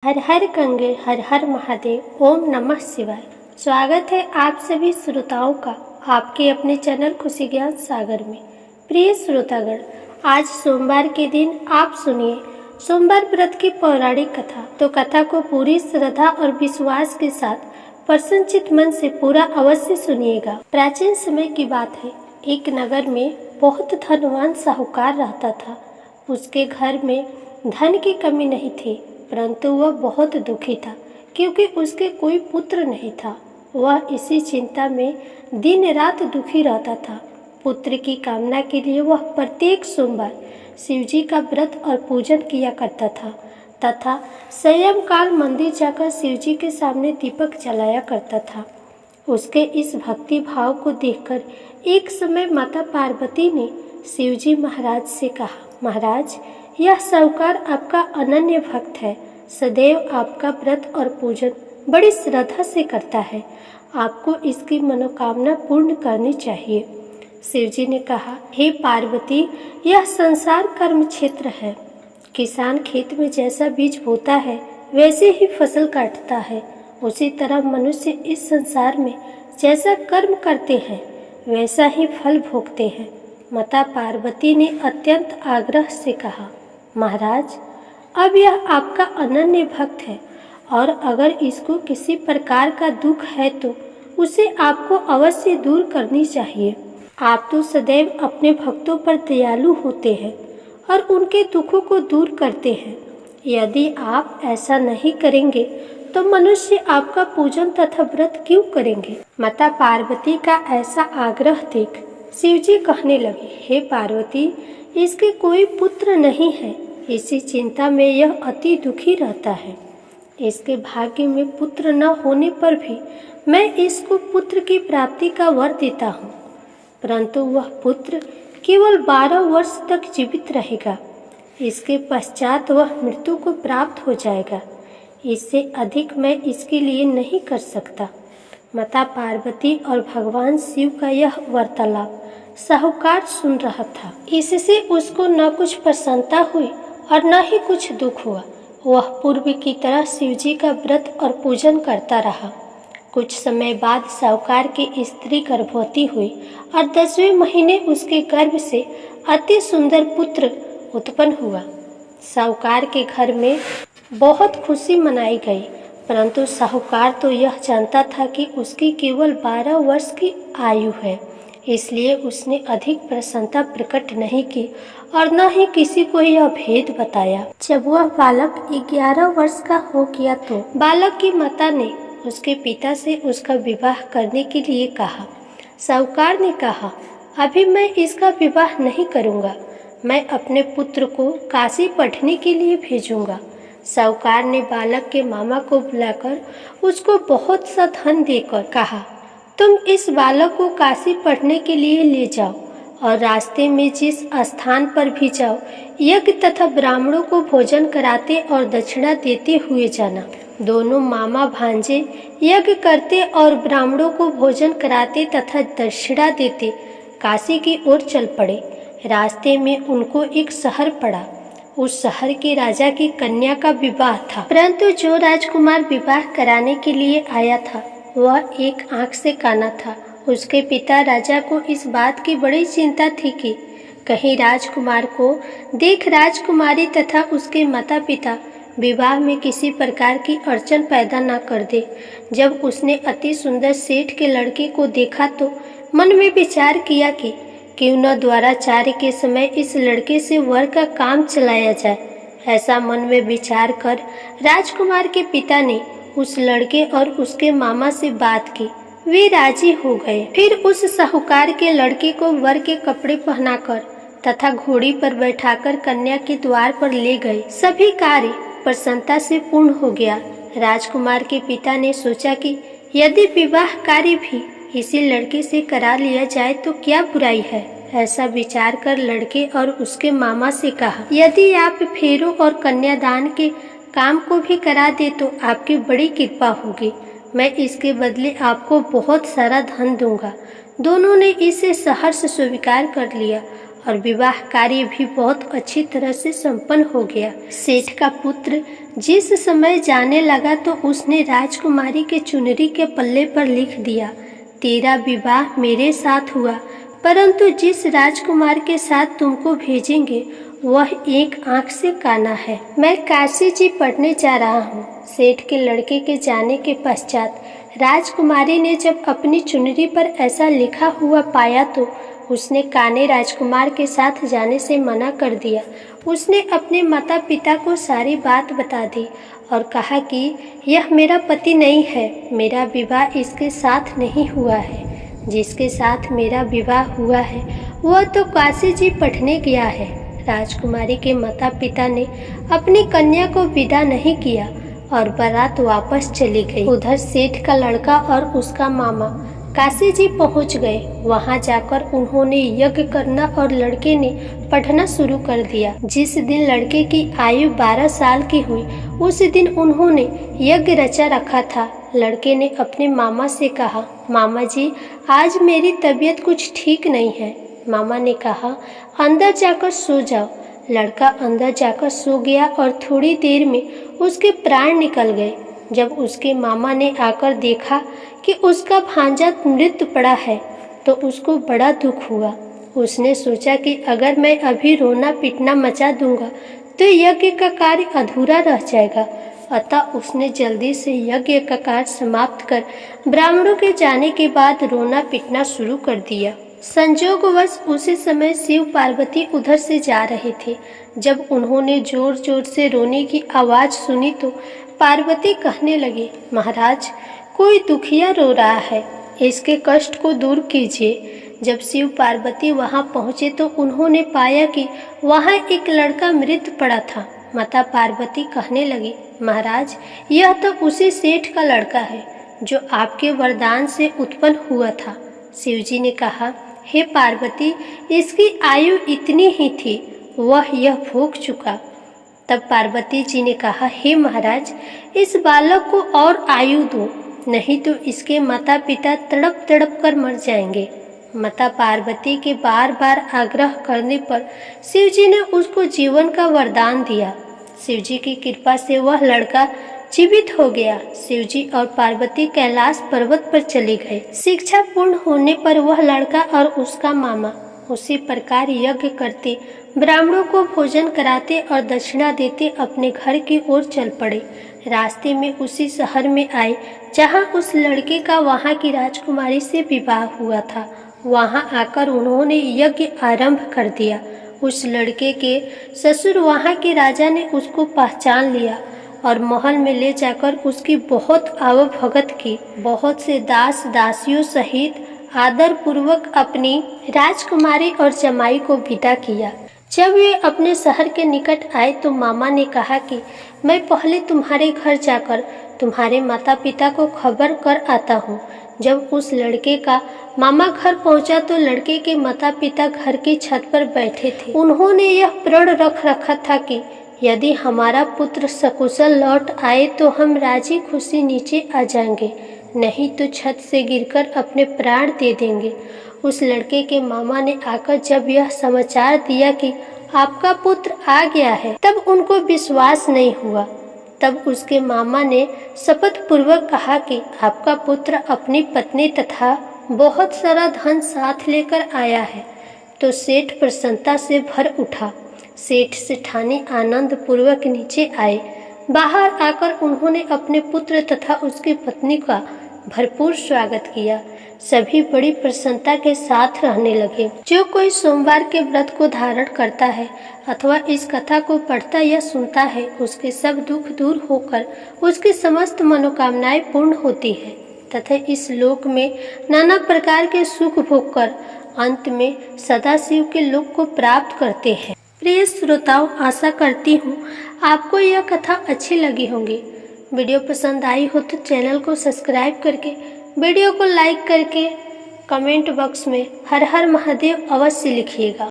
हर हर गंगे हर हर महादेव। ओम नमः शिवाय। स्वागत है आप सभी श्रोताओं का आपके अपने चैनल खुशी ज्ञान सागर में। प्रिय श्रोतागण, आज सोमवार के दिन आप सुनिए सोमवार व्रत की पौराणिक कथा। तो कथा को पूरी श्रद्धा और विश्वास के साथ प्रसन्नचित मन से पूरा अवश्य सुनिएगा। प्राचीन समय की बात है, एक नगर में बहुत धनवान साहूकार रहता था। उसके घर में धन की कमी नहीं थी, परंतु वह बहुत दुखी था क्योंकि उसके कोई पुत्र नहीं था। वह इसी चिंता में दिन रात दुखी रहता था। पुत्र की कामना के लिए वह प्रत्येक सोमवार शिवजी का व्रत और पूजन किया करता था तथा सायंकाल मंदिर जाकर शिवजी के सामने दीपक जलाया करता था। उसके इस भक्ति भाव को देखकर एक समय माता पार्वती ने शिवजी महाराज से कहा, महाराज, यह साहूकार आपका अनन्य भक्त है, सदैव आपका व्रत और पूजन बड़ी श्रद्धा से करता है, आपको इसकी मनोकामना पूर्ण करनी चाहिए। शिवजी ने कहा, हे पार्वती, यह संसार कर्म क्षेत्र है। किसान खेत में जैसा बीज बोता है वैसे ही फसल काटता है, उसी तरह मनुष्य इस संसार में जैसा कर्म करते हैं वैसा ही फल भोगते हैं। माता पार्वती ने अत्यंत आग्रह से कहा, महाराज, अब यह आपका अनन्य भक्त है और अगर इसको किसी प्रकार का दुख है तो उसे आपको अवश्य दूर करनी चाहिए। आप तो सदैव अपने भक्तों पर दयालु होते हैं और उनके दुखों को दूर करते हैं। यदि आप ऐसा नहीं करेंगे तो मनुष्य आपका पूजन तथा व्रत क्यों करेंगे। माता पार्वती का ऐसा आग्रह देख शिवजी कहने लगे, हे पार्वती, इसके कोई पुत्र नहीं है, इसी चिंता में यह अति दुखी रहता है। इसके भाग्य में पुत्र न होने पर भी मैं इसको पुत्र की प्राप्ति का वर देता हूँ, परंतु वह पुत्र केवल 12 वर्ष तक जीवित रहेगा। इसके पश्चात वह मृत्यु को प्राप्त हो जाएगा। इससे अधिक मैं इसके लिए नहीं कर सकता। माता पार्वती और भगवान शिव का यह वार्तालाप साहूकार सुन रहा था। इससे उसको न कुछ प्रसन्नता हुई और न ही कुछ दुख हुआ। वह पूर्व की तरह शिवजी का व्रत और पूजन करता रहा। कुछ समय बाद साहूकार की स्त्री गर्भवती हुई और 10वें महीने उसके गर्भ से अति सुंदर पुत्र उत्पन्न हुआ। साहूकार के घर में बहुत खुशी मनाई गई, परंतु साहूकार तो यह जानता था कि उसकी केवल 12 वर्ष की आयु है, इसलिए उसने अधिक प्रसन्नता प्रकट नहीं की और न ही किसी को यह भेद बताया। जब वह बालक 11 वर्ष का हो गया तो बालक की माता ने उसके पिता से उसका विवाह करने के लिए कहा। साहूकार ने कहा, अभी मैं इसका विवाह नहीं करूँगा, मैं अपने पुत्र को काशी पढ़ने के लिए भेजूँगा। साहूकार ने बालक के मामा को बुलाकर उसको बहुत सा धन देकर कहा, तुम इस बालक को काशी पढ़ने के लिए ले जाओ और रास्ते में जिस स्थान पर भी जाओ यज्ञ तथा ब्राह्मणों को भोजन कराते और दक्षिणा देते हुए जाना। दोनों मामा भांजे यज्ञ करते और ब्राह्मणों को भोजन कराते तथा दक्षिणा देते काशी की ओर चल पड़े। रास्ते में उनको एक शहर पड़ा। उस शहर के राजा की कन्या का विवाह था, परंतु जो राजकुमार विवाह कराने के लिए आया था वह एक आंख से काना था। उसके पिता राजा को इस बात की बड़ी चिंता थी कि कहीं राजकुमार को देख राजकुमारी तथा उसके माता पिता विवाह में किसी प्रकार की अड़चन पैदा न कर दे। जब उसने अति सुंदर सेठ के लड़के को देखा तो मन में विचार किया कि क्यों न द्वाराचार्य के समय इस लड़के से वर का काम चलाया जाए। ऐसा मन में विचार कर राजकुमार के पिता ने उस लड़के और उसके मामा से बात की। वे राजी हो गए। फिर उस साहूकार के लड़के को वर के कपड़े पहनाकर तथा घोड़ी पर बैठाकर कन्या के द्वार पर ले गए। सभी कार्य प्रसन्नता से पूर्ण हो गया। राजकुमार के पिता ने सोचा कि यदि विवाह कार्य भी इसी लड़के से करा लिया जाए तो क्या बुराई है। ऐसा विचार कर लड़के और उसके मामा से कहा, यदि आप फेरों और कन्यादान के काम को भी करा दे तो आपकी बड़ी कृपा होगी। मैं इसके बदले आपको बहुत सारा धन दूंगा। दोनों ने इसे सहर्ष स्वीकार कर लिया और विवाह कार्य भी बहुत अच्छी तरह से संपन्न हो गया। सेठ का पुत्र जिस समय जाने लगा तो उसने राजकुमारी के चुनरी के पल्ले पर लिख दिया, तेरा विवाह मेरे साथ हुआ, परंतु जिस राजकुमार के साथ तुमको भेजेंगे वह एक आंख से काना है। मैं काशी जी पढ़ने जा रहा हूँ। सेठ के लड़के के जाने के पश्चात राजकुमारी ने जब अपनी चुनरी पर ऐसा लिखा हुआ पाया तो उसने काने राजकुमार के साथ जाने से मना कर दिया। उसने अपने माता पिता को सारी बात बता दी और कहा कि यह मेरा पति नहीं है, मेरा विवाह इसके साथ नहीं हुआ है। जिसके साथ मेरा विवाह हुआ है वह तो काशी जी पढ़ने गया है। राजकुमारी के माता पिता ने अपनी कन्या को विदा नहीं किया और बारात वापस चली गई। उधर सेठ का लड़का और उसका मामा काशी जी पहुंच गए। वहां जाकर उन्होंने यज्ञ करना और लड़के ने पढ़ना शुरू कर दिया। जिस दिन लड़के की आयु 12 साल की हुई उस दिन उन्होंने यज्ञ रचा रखा था। लड़के ने अपने मामा से कहा, मामा जी आज मेरी तबीयत कुछ ठीक नहीं है। मामा ने कहा, अंदर जाकर सो जाओ। लड़का अंदर जाकर सो गया और थोड़ी देर में उसके प्राण निकल गए। जब उसके मामा ने आकर देखा कि उसका भांजा मृत पड़ा है तो उसको बड़ा दुख हुआ। उसने सोचा कि अगर मैं अभी रोना पीटना मचा दूंगा तो यज्ञ का कार्य अधूरा रह जाएगा। अतः उसने जल्दी से यज्ञ का कार्य समाप्त कर ब्राह्मणों के जाने के बाद रोना पीटना शुरू कर दिया। संजोगवश उसी समय शिव पार्वती उधर से जा रहे थे। जब उन्होंने जोर जोर से रोने की आवाज़ सुनी तो पार्वती कहने लगी, महाराज कोई दुखिया रो रहा है, इसके कष्ट को दूर कीजिए। जब शिव पार्वती वहां पहुंचे तो उन्होंने पाया कि वहां एक लड़का मृत पड़ा था। माता पार्वती कहने लगी, महाराज यह तो उसी सेठ का लड़का है जो आपके वरदान से उत्पन्न हुआ था। शिवजी ने कहा, हे पार्वती इसकी आयु इतनी ही थी, वह यह भोग चुका। तब पार्वती जी ने कहा, हे महाराज इस बालक को और आयु दो, नहीं तो इसके माता पिता तड़प तड़प कर मर जाएंगे। माता पार्वती के बार बार आग्रह करने पर शिवजी ने उसको जीवन का वरदान दिया। शिवजी की कृपा से वह लड़का जीवित हो गया। शिवजी और पार्वती कैलाश पर्वत पर चले गए। शिक्षा पूर्ण होने पर वह लड़का और उसका मामा उसी प्रकार यज्ञ करते, ब्राह्मणों को भोजन कराते और दक्षिणा देते अपने घर की ओर चल पड़े। रास्ते में उसी शहर में आए जहां उस लड़के का वहां की राजकुमारी से विवाह हुआ था। वहां आकर उन्होंने यज्ञ आरंभ कर दिया। उस लड़के के ससुर वहां के राजा ने उसको पहचान लिया और महल में ले जाकर उसकी बहुत आवभगत की। बहुत से दास दासियों सहित आदर पूर्वक अपनी राजकुमारी और जमाई को विदा किया। जब वे अपने शहर के निकट आए तो मामा ने कहा कि मैं पहले तुम्हारे घर जाकर तुम्हारे माता पिता को खबर कर आता हूँ। जब उस लड़के का मामा घर पहुंचा तो लड़के के माता पिता घर की छत पर बैठे थे। उन्होंने यह प्रण रख रखा था कि यदि हमारा पुत्र सकुशल लौट आए तो हम राजी खुशी नीचे आ जाएंगे, नहीं तो छत से गिरकर अपने प्राण दे देंगे। उस लड़के के मामा ने आकर जब यह समाचार दिया कि आपका पुत्र आ गया है तब उनको विश्वास नहीं हुआ। तब उसके मामा ने शपथ पूर्वक कहा कि आपका पुत्र अपनी पत्नी तथा बहुत सारा धन साथ लेकर आया है। तो सेठ प्रसन्नता से भर उठा। सेठ सेठानी आनंद पूर्वक नीचे आए। बाहर आकर उन्होंने अपने पुत्र तथा उसकी पत्नी का भरपूर स्वागत किया। सभी बड़ी प्रसन्नता के साथ रहने लगे। जो कोई सोमवार के व्रत को धारण करता है अथवा इस कथा को पढ़ता या सुनता है उसके सब दुख दूर होकर उसकी समस्त मनोकामनाएं पूर्ण होती है तथा इस लोक में नाना प्रकार के सुख भोग कर अंत में सदाशिव के लोक को प्राप्त करते हैं। प्रिय श्रोताओं, आशा करती हूँ आपको यह कथा अच्छी लगी होगी। वीडियो पसंद आई हो तो चैनल को सब्सक्राइब करके वीडियो को लाइक करके कमेंट बॉक्स में हर हर महादेव अवश्य लिखिएगा।